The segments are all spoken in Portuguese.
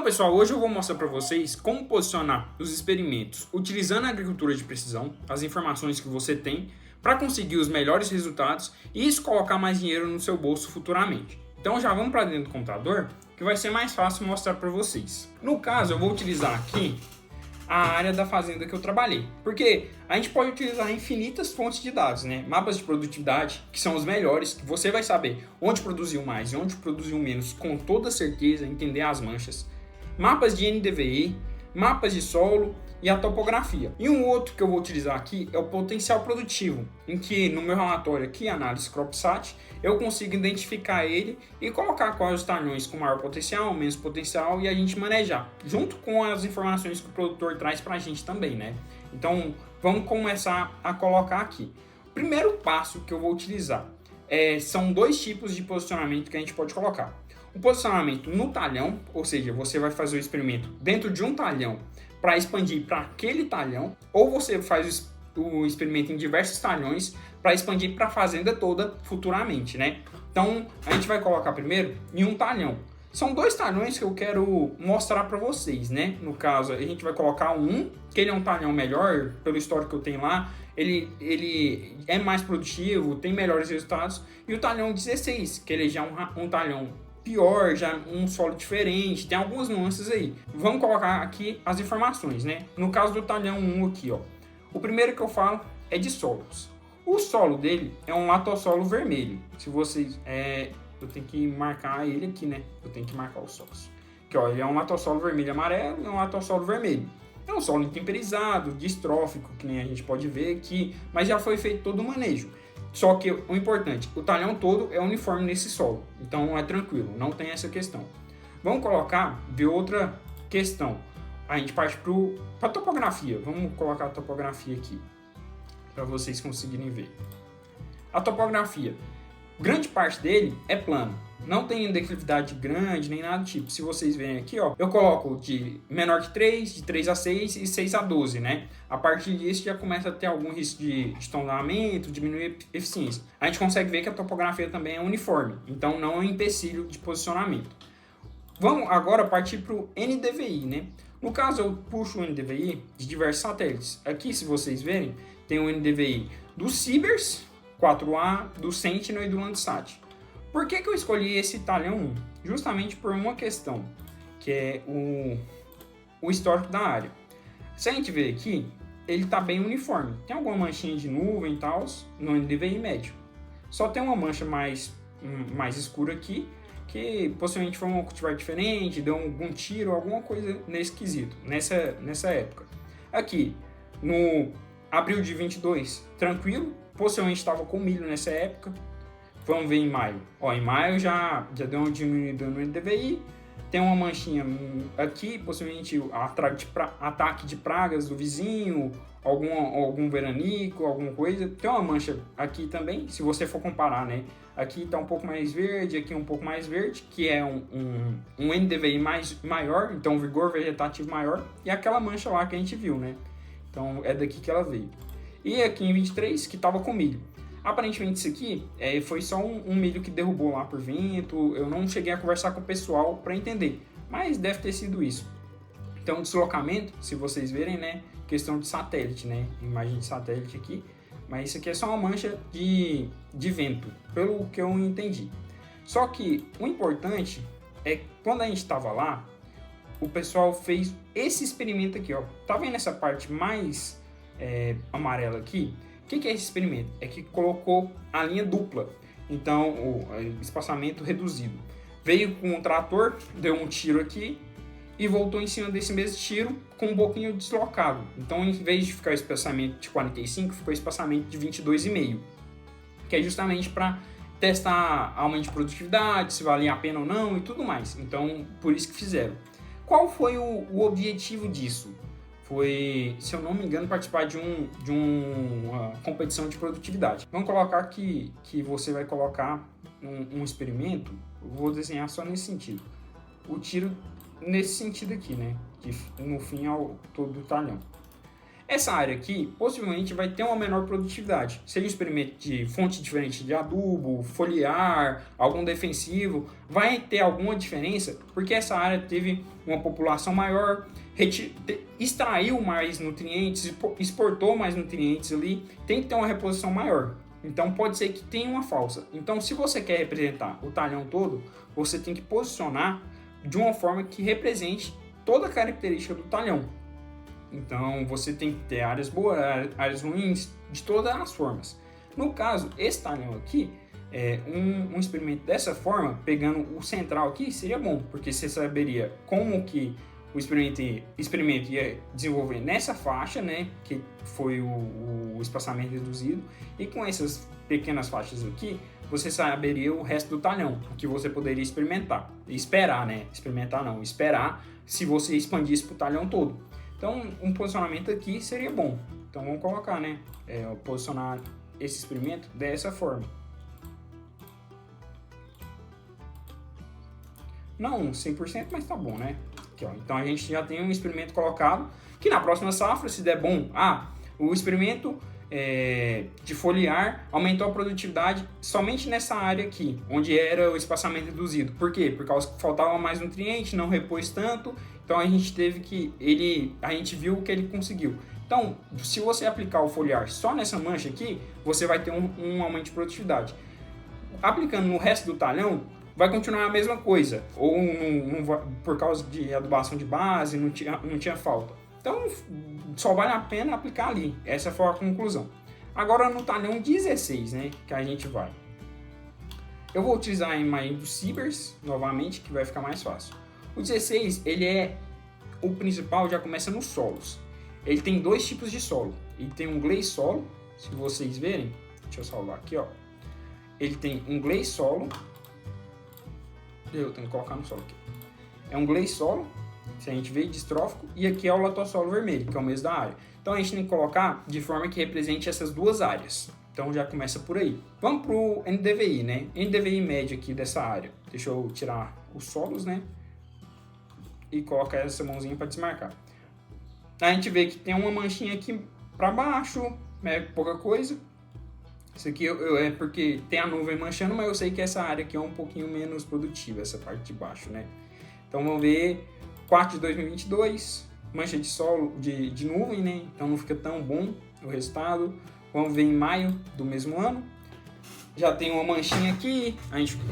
pessoal, hoje eu vou mostrar para vocês como posicionar os experimentos utilizando a agricultura de precisão, as informações que você tem, para conseguir os melhores resultados e isso colocar mais dinheiro no seu bolso futuramente. Então já vamos para dentro do computador, que vai ser mais fácil mostrar para vocês. No caso, eu vou utilizar aqui a área da fazenda que eu trabalhei, porque a gente pode utilizar infinitas fontes de dados, né? Mapas de produtividade, que são os melhores, que você vai saber onde produziu mais e onde produziu menos com toda certeza, entender as manchas. Mapas de NDVI, mapas de solo e a topografia. E um outro que eu vou utilizar aqui é o potencial produtivo, em que no meu relatório aqui, análise CropSat, eu consigo identificar ele e colocar quais os talhões com maior potencial, menos potencial e a gente manejar, junto com as informações que o produtor traz para a gente também, né? Então, vamos começar a colocar aqui. O primeiro passo que eu vou utilizar são dois tipos de posicionamento que a gente pode colocar. O posicionamento no talhão, ou seja, você vai fazer o experimento dentro de um talhão para expandir para aquele talhão, ou você faz o experimento em diversos talhões para expandir para a fazenda toda futuramente, né? Então, a gente vai colocar primeiro em um talhão. São dois talhões que eu quero mostrar para vocês, né? No caso, a gente vai colocar que ele é um talhão melhor, pelo histórico que eu tenho lá, ele é mais produtivo, tem melhores resultados, e o talhão 16, que ele já é um talhão pior, já um solo diferente, tem algumas nuances aí. Vamos colocar aqui as informações, né? No caso do talhão 1 aqui, ó. O primeiro que eu falo é de solos. O solo dele é um latossolo vermelho. Se vocês... eu tenho que marcar ele aqui, né? Eu tenho que marcar os solos. Aqui, ó, ele é um latossolo vermelho e amarelo e um latossolo vermelho. É um solo intemperizado, distrófico, que nem a gente pode ver aqui, mas já foi feito todo o manejo. Só que o importante, o talhão todo é uniforme nesse solo, então é tranquilo, não tem essa questão. Vamos colocar de outra questão. A gente parte para a topografia. Vamos colocar a topografia aqui, para vocês conseguirem ver. A topografia, grande parte dele é plano. Não tem declividade grande, nem nada do tipo. Se vocês verem aqui, ó, eu coloco de menor que 3, de 3 a 6 e 6 a 12, né? A partir disso já começa a ter algum risco de tombamento, diminuir a eficiência. A gente consegue ver que a topografia também é uniforme, então não é um empecilho de posicionamento. Vamos agora partir para o NDVI, né? No caso, eu puxo o NDVI de diversos satélites. Aqui, se vocês verem, tem o NDVI do Sibers 4A, do Sentinel e do Landsat. Por que eu escolhi esse talhão 1? Justamente por uma questão, que é o histórico da área. Se a gente ver aqui, ele está bem uniforme. Tem alguma manchinha de nuvem e tal no NDVI médio. Só tem uma mancha mais escura aqui, que possivelmente foi um cultivar diferente, deu algum tiro, alguma coisa nesse quesito, nessa época. Aqui, no abril de 22, tranquilo, possivelmente estava com milho nessa época. Vamos ver em maio. Ó, em maio já deu uma diminuída no NDVI. Tem uma manchinha aqui, possivelmente ataque de pragas do vizinho, algum veranico, alguma coisa. Tem uma mancha aqui também, se você for comparar, né? Aqui está um pouco mais verde, aqui um pouco mais verde, que é um NDVI maior, então um vigor vegetativo maior. E aquela mancha lá que a gente viu, né? Então é daqui que ela veio. E aqui em 23, que estava com milho. Aparentemente isso aqui foi só um milho que derrubou lá por vento. Eu não cheguei a conversar com o pessoal para entender, mas deve ter sido isso. Então deslocamento, se vocês verem, né, questão de satélite, né, imagem de satélite aqui, mas isso aqui é só uma mancha de vento, pelo que eu entendi. Só que o importante é que quando a gente estava lá, o pessoal fez esse experimento aqui, ó. Tá vendo essa parte mais amarela aqui? O que é esse experimento? É que colocou a linha dupla, então o espaçamento reduzido. Veio com um trator, deu um tiro aqui e voltou em cima desse mesmo tiro com um pouquinho deslocado. Então, em vez de ficar o espaçamento de 45, ficou o espaçamento de 22,5, que é justamente para testar aumento de produtividade, se valia a pena ou não e tudo mais. Então, por isso que fizeram. Qual foi o objetivo disso? Foi, se eu não me engano, participar de uma competição de produtividade. Vamos colocar que você vai colocar um experimento, eu vou desenhar só nesse sentido. O tiro nesse sentido aqui, né? No fim ao todo do talhão. Essa área aqui possivelmente vai ter uma menor produtividade. Seja um experimento de fonte diferente de adubo, foliar, algum defensivo, vai ter alguma diferença porque essa área teve uma população maior, extraiu mais nutrientes, exportou mais nutrientes ali, tem que ter uma reposição maior. Então pode ser que tenha uma falsa. Então se você quer representar o talhão todo, você tem que posicionar de uma forma que represente toda a característica do talhão. Então você tem que ter áreas boas, áreas ruins, de todas as formas. No caso, esse talhão aqui, um experimento dessa forma, pegando o central aqui, seria bom, porque você saberia como que o experimento ia desenvolver nessa faixa, né, que foi o espaçamento reduzido, e com essas pequenas faixas aqui, você saberia o resto do talhão, o que você poderia experimentar. Esperar, né? Experimentar não, esperar se você expandisse para o talhão todo. Então, um posicionamento aqui seria bom. Então, vamos colocar, né? Posicionar esse experimento dessa forma. Não 100%, mas tá bom, né? Aqui, ó. Então, a gente já tem um experimento colocado, que na próxima safra, se der bom, o experimento de foliar aumentou a produtividade somente nessa área aqui, onde era o espaçamento reduzido. Por quê? Por causa que faltava mais nutriente, não repôs tanto, então a gente teve que, a gente viu o que ele conseguiu. Então, se você aplicar o foliar só nessa mancha aqui, você vai ter um aumento de produtividade. Aplicando no resto do talhão, vai continuar a mesma coisa, ou por causa de adubação de base, não tinha falta. Então, só vale a pena aplicar ali. Essa foi a conclusão. Agora, no talhão 16, né, que a gente vai. Eu vou utilizar a imagem do Sieberts, novamente, que vai ficar mais fácil. O 16, ele é o principal, já começa nos solos. Ele tem dois tipos de solo. Ele tem um glaze solo, se vocês verem. Deixa eu salvar aqui, ó. Ele tem um glaze solo. Eu tenho que colocar no solo aqui. É um glaze solo, se a gente vê, distrófico, e aqui é o latossolo vermelho, que é o mesmo da área. Então a gente tem que colocar de forma que represente essas duas áreas. Então já começa por aí. Vamos para o NDVI, né? NDVI médio aqui dessa área. Deixa eu tirar os solos, né? E colocar essa mãozinha para desmarcar. A gente vê que tem uma manchinha aqui para baixo, é pouca coisa. Isso aqui é porque tem a nuvem manchando, mas eu sei que essa área aqui é um pouquinho menos produtiva, essa parte de baixo, né? Então vamos ver, quarto de 2022, mancha de solo, de nuvem, né? Então não fica tão bom o resultado. Vamos ver em maio do mesmo ano. Já tem uma manchinha aqui,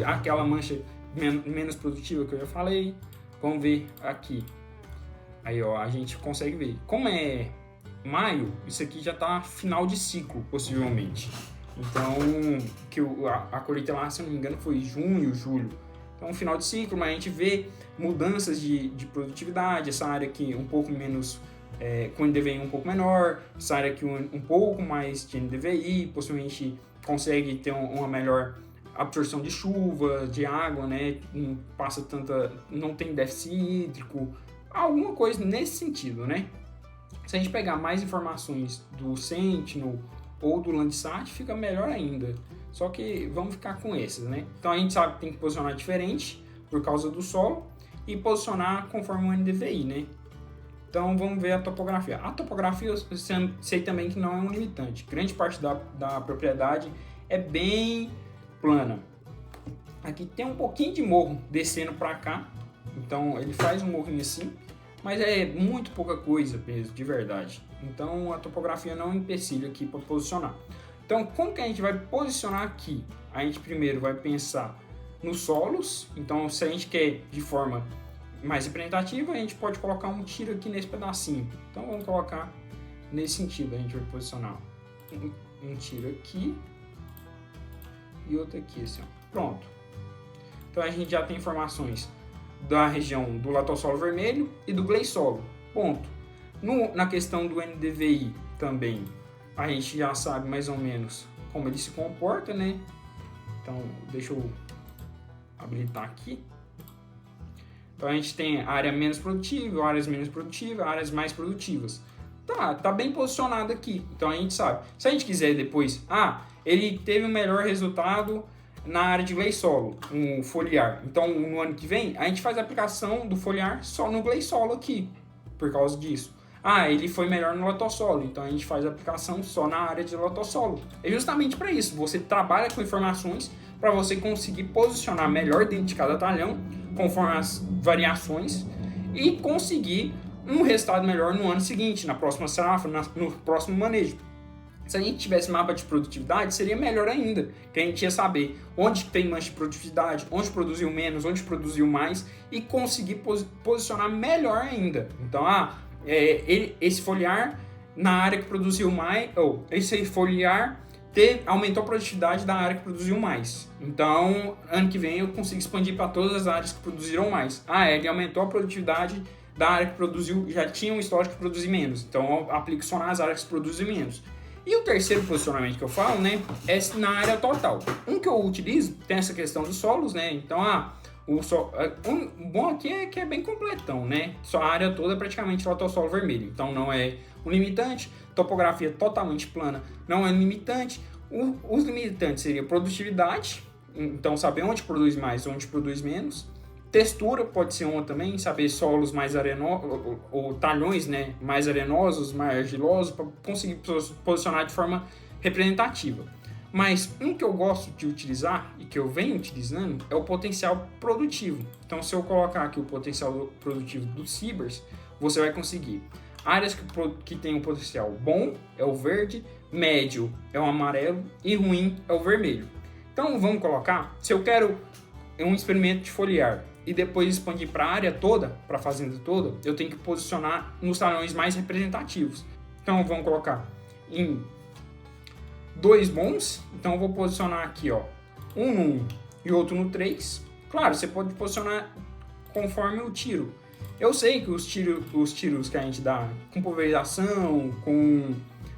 aquela mancha menos produtiva que eu já falei. Vamos ver aqui. Aí, ó, a gente consegue ver. Como é maio, isso aqui já tá final de ciclo, possivelmente. Então, que a colheita lá, se eu não me engano, foi junho, julho. Então, final de ciclo, mas a gente vê mudanças de produtividade. Essa área aqui um pouco menos, com NDVI um pouco menor. Essa área aqui um pouco mais de NDVI. Possivelmente consegue ter uma melhor absorção de chuva, de água, né? Não tem déficit hídrico. Alguma coisa nesse sentido, né? Se a gente pegar mais informações do Sentinel ou do Landsat, fica melhor ainda. Só que vamos ficar com esses, né? Então a gente sabe que tem que posicionar diferente por causa do solo e posicionar conforme o NDVI, né? Então vamos ver a topografia. A topografia eu sei também que não é um limitante. Grande parte da propriedade é bem plana. Aqui tem um pouquinho de morro descendo para cá. Então ele faz um morrinho assim, mas é muito pouca coisa mesmo, de verdade. Então a topografia não é um empecilho aqui para posicionar. Então como que a gente vai posicionar aqui? A gente primeiro vai pensar nos solos. Então se a gente quer de forma mais representativa, a gente pode colocar um tiro aqui nesse pedacinho. Então vamos colocar nesse sentido. A gente vai posicionar um tiro aqui e outro aqui, assim, ó. Pronto. Então a gente já tem informações da região do latossolo vermelho e do glaze solo. Ponto. Na questão do NDVI também, a gente já sabe mais ou menos como ele se comporta, né? Então, deixa eu habilitar aqui. Então a gente tem área menos produtiva, áreas menos produtivas, áreas mais produtivas. Tá bem posicionado aqui. Então a gente sabe. Se a gente quiser depois, ele teve um melhor resultado na área de glaze solo, um foliar. Então, no ano que vem, a gente faz a aplicação do foliar só no glaze solo aqui, por causa disso. Ah, ele foi melhor no lotossolo, então a gente faz a aplicação só na área de lotossolo. É justamente para isso, você trabalha com informações para você conseguir posicionar melhor dentro de cada talhão, conforme as variações, e conseguir um resultado melhor no ano seguinte, na próxima safra, no próximo manejo. Se a gente tivesse mapa de produtividade, seria melhor ainda, que a gente ia saber onde tem mancha de produtividade, onde produziu menos, onde produziu mais, e conseguir posicionar melhor ainda. Então, esse foliar na área que produziu mais, ou esse foliar aumentou a produtividade da área que produziu mais. Então, ano que vem eu consigo expandir para todas as áreas que produziram mais. Ele aumentou a produtividade da área que produziu, já tinha um histórico de produzir menos. Então, eu aplico só nas áreas que produzem menos. E o terceiro posicionamento que eu falo, né, é na área total. Um que eu utilizo tem essa questão dos solos, né? Então, o bom aqui é que é bem completão, né? Só a área toda é praticamente lotossolo vermelho. Então, não é um limitante. Topografia totalmente plana não é um limitante. Os limitantes seriam produtividade, então saber onde produz mais, onde produz menos. Textura pode ser uma também, saber solos mais arenosos, ou talhões, né, mais arenosos, mais argilosos, para conseguir posicionar de forma representativa. Mas um que eu gosto de utilizar e que eu venho utilizando é o potencial produtivo. Então, se eu colocar aqui o potencial produtivo do Sibers, você vai conseguir áreas que tem um potencial bom é o verde, médio é o amarelo e ruim é o vermelho. Então, vamos colocar, se eu quero um experimento de foliar e depois expandir para a área toda, para a fazenda toda, eu tenho que posicionar nos talhões mais representativos. Então, vamos colocar em 2 bons. Então, eu vou posicionar aqui, um no 1 e outro no 3. Claro, você pode posicionar conforme o tiro. Eu sei que os tiros que a gente dá com pulverização, com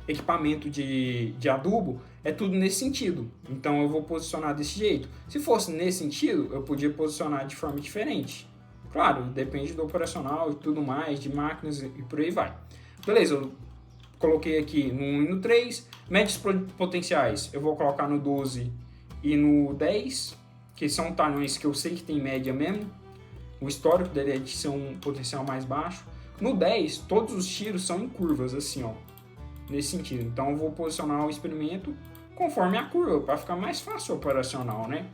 equipamento de adubo, é tudo nesse sentido. Então eu vou posicionar desse jeito. Se fosse nesse sentido, eu podia posicionar de forma diferente. Claro, depende do operacional e tudo mais, de máquinas e por aí vai. Beleza, eu coloquei aqui no 1 e no 3. Médios potenciais, eu vou colocar no 12 e no 10, que são talhões que eu sei que tem média mesmo. O histórico dele é de ser um potencial mais baixo. No 10, todos os tiros são em curvas, assim, nesse sentido. Então eu vou posicionar o experimento conforme a curva, para ficar mais fácil operacional, né?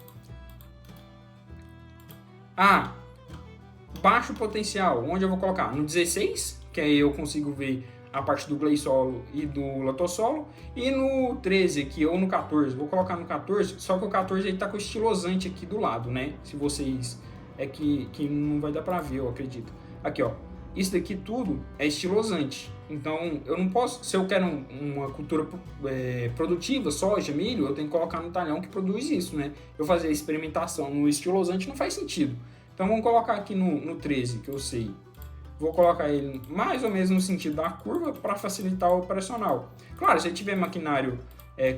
Baixo potencial, onde eu vou colocar? No 16, que aí eu consigo ver a parte do gleissolo e do lotossolo, e no 13 aqui, ou no 14, vou colocar no 14, só que o 14 ele tá com o estilosante aqui do lado, né? Se vocês... é que não vai dar para ver, eu acredito. Aqui, isso daqui tudo é estilosante. Então, eu não posso, se eu quero uma cultura produtiva, soja, milho, eu tenho que colocar no talhão que produz isso, né? Eu fazer a experimentação no estilosante não faz sentido. Então, vamos colocar aqui no 13, que eu sei. Vou colocar ele mais ou menos no sentido da curva para facilitar o operacional. Claro, se tiver maquinário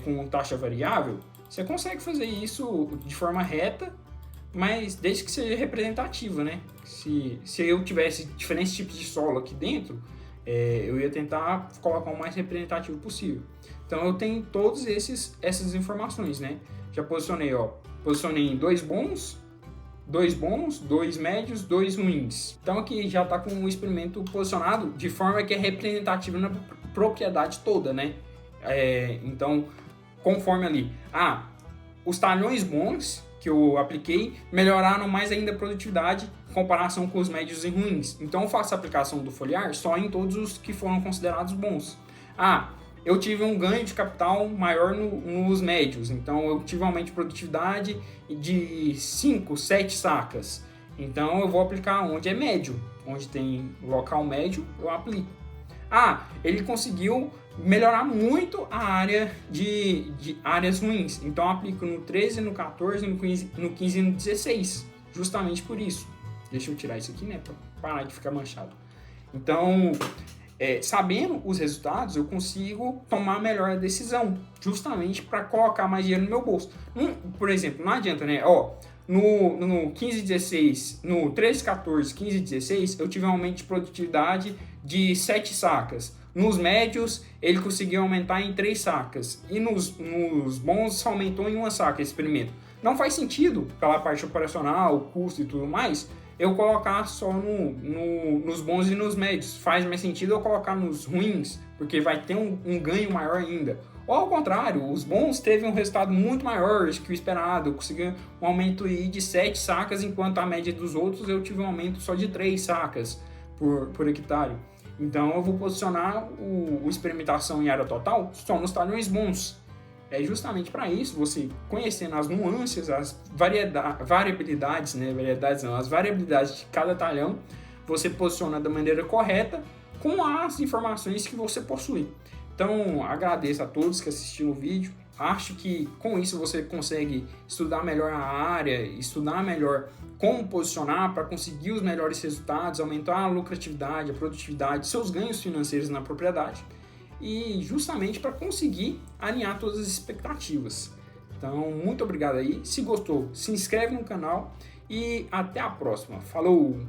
com taxa variável, você consegue fazer isso de forma reta, mas desde que seja representativa, né? Se eu tivesse diferentes tipos de solo aqui dentro, eu ia tentar colocar o mais representativo possível. Então eu tenho todas essas informações, né? Já posicionei, posicionei em 2 bons, 2 médios, 2 ruins. Então aqui já está com o experimento posicionado de forma que é representativa na propriedade toda, né? Então, conforme ali, os talhões bons que eu apliquei melhoraram mais ainda a produtividade em comparação com os médios e ruins. Então eu faço a aplicação do foliar só em todos os que foram considerados bons. Eu tive um ganho de capital maior nos médios, então eu tive um aumento de produtividade de 5, 7 sacas. Então eu vou aplicar onde é médio, onde tem local médio, eu aplico. Ele conseguiu melhorar muito a área de áreas ruins. Então eu aplico no 13, no 14, no 15 e no 16. Justamente por isso. Deixa eu tirar isso aqui, né? Para parar de ficar manchado. Então, sabendo os resultados, eu consigo tomar melhor a decisão. Justamente para colocar mais dinheiro no meu bolso. Por exemplo, não adianta, né? No 15 e 16, no 13, 14, 15 e 16, eu tive um aumento de produtividade de 7 sacas. Nos médios, ele conseguiu aumentar em 3 sacas. E nos bons, aumentou em 1 saca esse experimento. Não faz sentido, pela parte operacional, custo e tudo mais, eu colocar só nos bons e nos médios. Faz mais sentido eu colocar nos ruins, porque vai ter um ganho maior ainda. Ou ao contrário, os bons teve um resultado muito maior que o esperado. Eu consegui um aumento aí de 7 sacas, enquanto a média dos outros eu tive um aumento só de 3 sacas por hectare. Então eu vou posicionar o experimentação em área total só nos talhões bons. É justamente para isso, você conhecendo as nuances, as variabilidades, né? As variabilidades de cada talhão, você posiciona da maneira correta com as informações que você possui. Então, agradeço a todos que assistiram o vídeo. Acho que com isso você consegue estudar melhor a área, estudar melhor como posicionar para conseguir os melhores resultados, aumentar a lucratividade, a produtividade, seus ganhos financeiros na propriedade e justamente para conseguir alinhar todas as expectativas. Então, muito obrigado aí. Se gostou, se inscreve no canal e até a próxima. Falou!